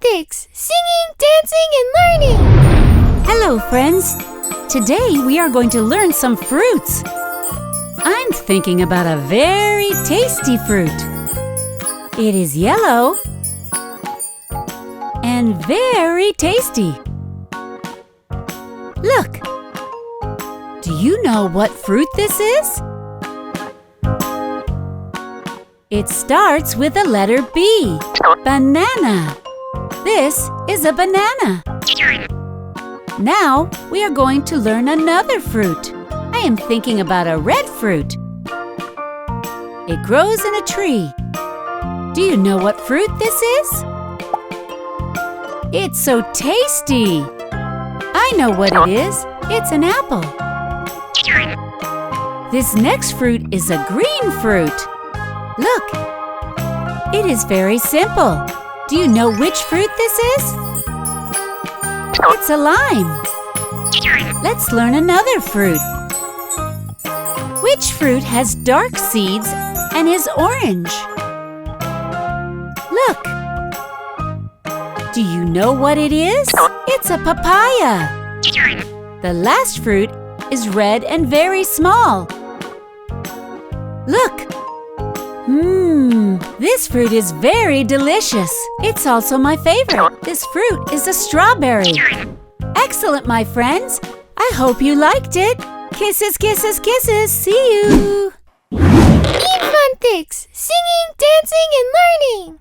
Infantix, singing, dancing, and learning! Hello, friends! Today we are going to learn some fruits. I'm thinking about a very tasty fruit. It is yellow and very tasty. Look! Do you know what fruit this is? It starts with the letter B. Banana. This is a banana. Now we are going to learn another fruit. I am thinking about a red fruit. It grows in a tree. Do you know what fruit this is? It's so tasty. I know what it is. It's an apple. This next fruit is a green fruit. Look, it is very simple. Do you know which fruit this is? It's a lime. Let's learn another fruit. Which fruit has dark seeds and is orange? Look. Do you know what it is? It's a papaya. The last fruit is red and very small. Look. This fruit is very delicious. It's also my favorite. This fruit is a strawberry. Excellent, my friends. I hope you liked it. Kisses, kisses, kisses. See you. Infantix, singing, dancing, and learning!